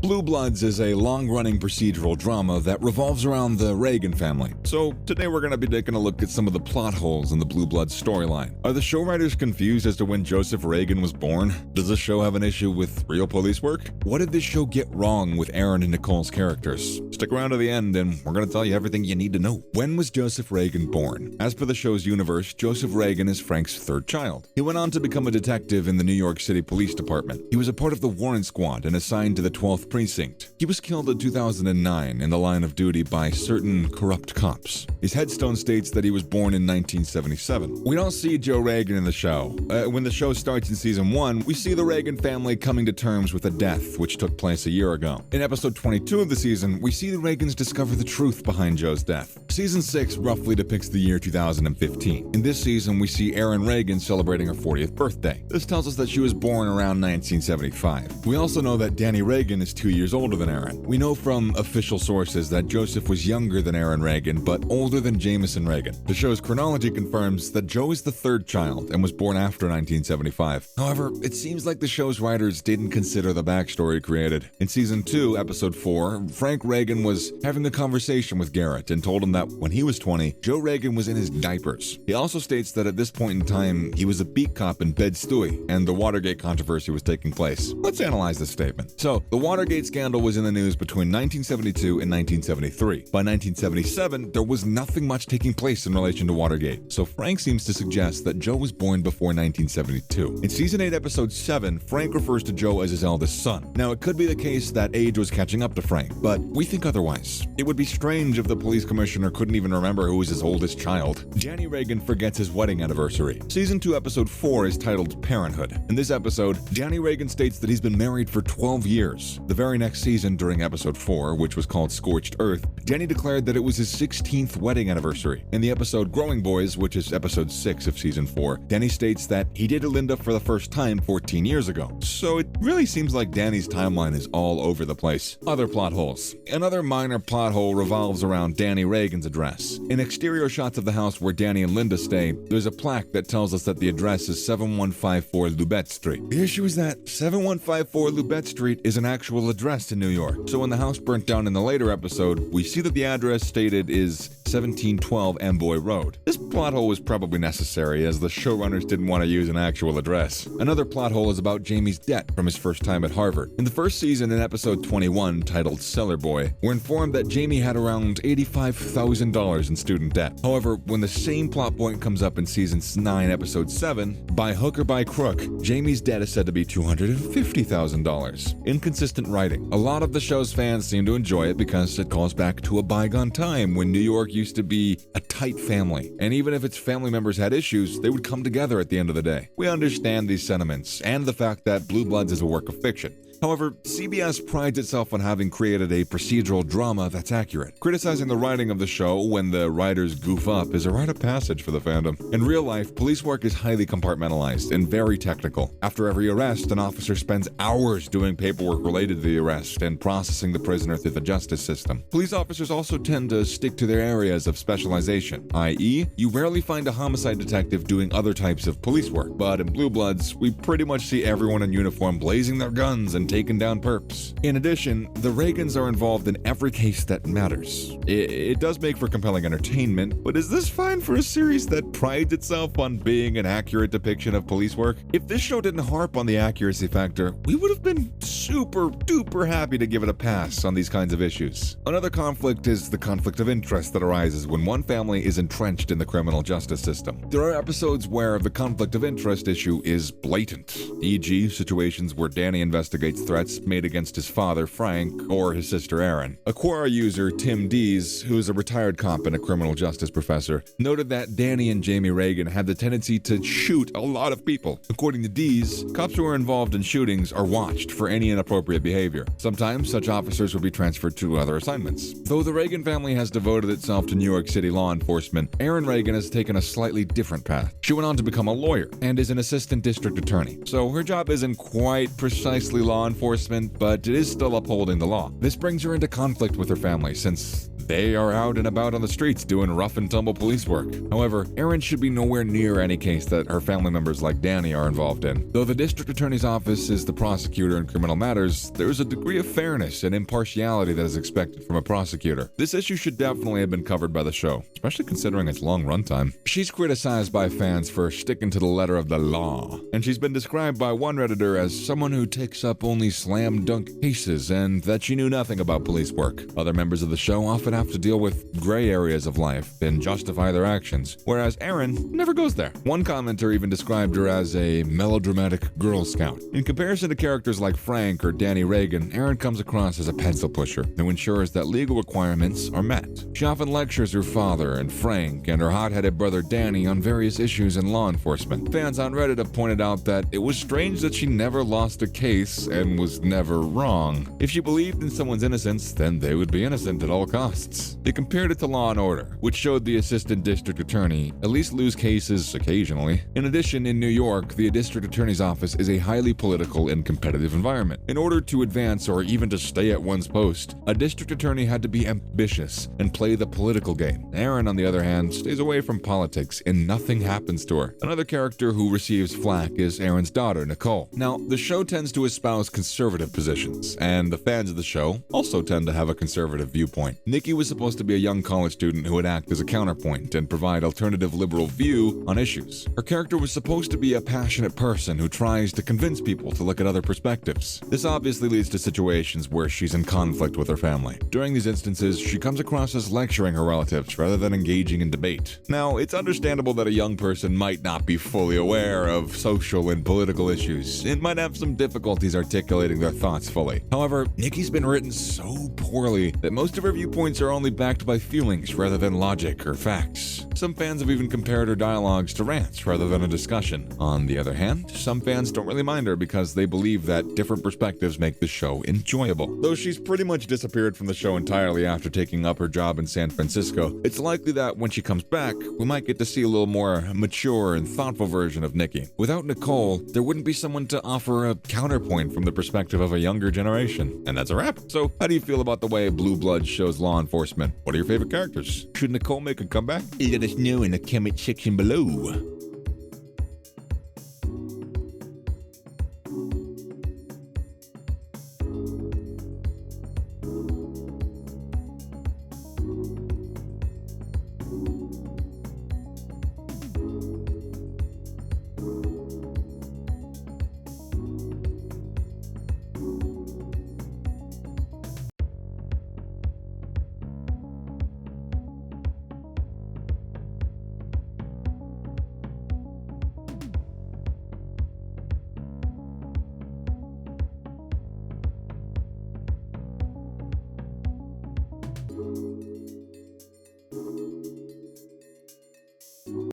Blue Bloods is a long-running procedural drama that revolves around the Reagan family. So today we're going to be taking a look at some of the plot holes in the Blue Bloods storyline. Are the show writers confused as to when Joseph Reagan was born? Does the show have an issue with real police work? What did this show get wrong with Erin and Nicole's characters? Stick around to the end and we're going to tell you everything you need to know. When was Joseph Reagan born? As per the show's universe, Joseph Reagan is Frank's third child. He went on to become a detective in the New York City Police Department. He was a part of the warrant squad and assigned to the 12th Precinct. He was killed in 2009 in the line of duty by certain corrupt cops. His headstone states that he was born in 1977. We don't see Joe Reagan in the show. When the show starts in season 1, we see the Reagan family coming to terms with a death which took place a year ago. In episode 22 of the season, we see the Reagans discover the truth behind Joe's death. Season 6 roughly depicts the year 2015. In this season, we see Erin Reagan celebrating her 40th birthday. This tells us that she was born around 1975. We also know that Donnie Wahlberg is 2 years older than Erin. We know from official sources that Joseph was younger than Erin Reagan, but older than Jameson Reagan. The show's chronology confirms that Joe is the third child and was born after 1975. However, it seems like the show's writers didn't consider the backstory created. In season 2, episode 4, Frank Reagan was having a conversation with Garrett and told him that when he was 20, Joe Reagan was in his diapers. He also states that at this point in time, he was a beat cop in Bed-Stuy, and the Watergate controversy was taking place. Let's analyze this statement. So, the Watergate scandal was in the news between 1972 and 1973. By 1977, there was nothing much taking place in relation to Watergate, so Frank seems to suggest that Joe was born before 1972. In season 8, episode 7, Frank refers to Joe as his eldest son. Now, it could be the case that age was catching up to Frank, but we think otherwise. It would be strange if the police commissioner couldn't even remember who was his oldest child. Donnie Wahlberg forgets his wedding anniversary. Season 2, episode 4 is titled Parenthood. In this episode, Donnie Wahlberg states that he's been married for 12 years. The very next season, during episode 4, which was called Scorched Earth, Donnie declared that it was his 16th wedding anniversary. In the episode Growing Boys, which is episode 6 of season 4, Donnie states that he dated Linda for the first time 14 years ago. So it really seems like Donnie's timeline is all over the place. Other plot holes. Another minor plot hole revolves around Donnie Reagan's address. In exterior shots of the house where Donnie and Linda stay, there's a plaque that tells us that the address is 7154 Lubet Street. The issue is that 7154 Lubet Street is an actual address in New York. So when the house burnt down in the later episode, we see that the address stated is 1712 Amboy Road. This plot hole was probably necessary as the showrunners didn't want to use an actual address. Another plot hole is about Jamie's debt from his first time at Harvard. In the first season, in episode 21, titled Cellar Boy, we're informed that Jamie had around $85,000 in student debt. However, when the same plot point comes up in season 9, episode 7, by hook or by crook, Jamie's debt is said to be $250,000. Inconsistent writing. A lot of the show's fans seem to enjoy it because it calls back to a bygone time when New York used to be a tight family, and even if its family members had issues, they would come together at the end of the day. We understand these sentiments and the fact that Blue Bloods is a work of fiction. However, CBS prides itself on having created a procedural drama that's accurate. Criticizing the writing of the show when the writers goof up is a rite of passage for the fandom. In real life, police work is highly compartmentalized and very technical. After every arrest, an officer spends hours doing paperwork related to the arrest and processing the prisoner through the justice system. Police officers also tend to stick to their areas of specialization, i.e., you rarely find a homicide detective doing other types of police work. But in Blue Bloods, we pretty much see everyone in uniform blazing their guns and taking down perps. In addition, the Reagans are involved in every case that matters. It does make for compelling entertainment, but is this fine for a series that prides itself on being an accurate depiction of police work? If this show didn't harp on the accuracy factor, we would have been super duper happy to give it a pass on these kinds of issues. Another conflict is the conflict of interest that arises when one family is entrenched in the criminal justice system. There are episodes where the conflict of interest issue is blatant, e.g. situations where Donnie investigates threats made against his father, Frank, or his sister, Erin. A Quora user, Tim Dees, who is a retired cop and a criminal justice professor, noted that Donnie and Jamie Reagan had the tendency to shoot a lot of people. According to Dees, cops who are involved in shootings are watched for any inappropriate behavior. Sometimes such officers will be transferred to other assignments. Though the Reagan family has devoted itself to New York City law enforcement, Erin Reagan has taken a slightly different path. She went on to become a lawyer and is an assistant district attorney. So her job isn't quite precisely law law enforcement, but it is still upholding the law. This brings her into conflict with her family since they are out and about on the streets doing rough and tumble police work. However, Erin should be nowhere near any case that her family members like Danny are involved in. Though the district attorney's office is the prosecutor in criminal matters, there is a degree of fairness and impartiality that is expected from a prosecutor. This issue should definitely have been covered by the show, especially considering its long runtime. She's criticized by fans for sticking to the letter of the law, and she's been described by one Redditor as someone who takes up only slam dunk cases and that she knew nothing about police work. Other members of the show often have to deal with gray areas of life and justify their actions, whereas Erin never goes there. One commenter even described her as a melodramatic Girl Scout. In comparison to characters like Frank or Donnie Wahlberg, Erin comes across as a pencil pusher who ensures that legal requirements are met. She often lectures her father and Frank and her hot-headed brother Danny on various issues in law enforcement. Fans on Reddit have pointed out that it was strange that she never lost a case and was never wrong. If she believed in someone's innocence, then they would be innocent at all costs. They compared it to Law & Order, which showed the assistant district attorney at least lose cases occasionally. In addition, in New York, the district attorney's office is a highly political and competitive environment. In order to advance or even to stay at one's post, a district attorney had to be ambitious and play the political game. Erin, on the other hand, stays away from politics and nothing happens to her. Another character who receives flack is Erin's daughter, Nicole. Now, the show tends to espouse conservative positions, and the fans of the show also tend to have a conservative viewpoint. Nikki was supposed to be a young college student who would act as a counterpoint and provide alternative liberal view on issues. Her character was supposed to be a passionate person who tries to convince people to look at other perspectives. This obviously leads to situations where she's in conflict with her family. During these instances, she comes across as lecturing her relatives rather than engaging in debate. Now, it's understandable that a young person might not be fully aware of social and political issues and might have some difficulties articulating their thoughts fully. However, Nikki's been written so poorly that most of her viewpoints are only backed by feelings rather than logic or facts. Some fans have even compared her dialogues to rants rather than a discussion. On the other hand, some fans don't really mind her because they believe that different perspectives make the show enjoyable. Though she's pretty much disappeared from the show entirely after taking up her job in San Francisco, it's likely that when she comes back, we might get to see a little more mature and thoughtful version of Nikki. Without Nicole, there wouldn't be someone to offer a counterpoint from the perspective of a younger generation. And that's a wrap. So, how do you feel about the way Blue Bloods shows law enforcement? What are your favorite characters? Should Nicole make a comeback? Let us know in the comment section below.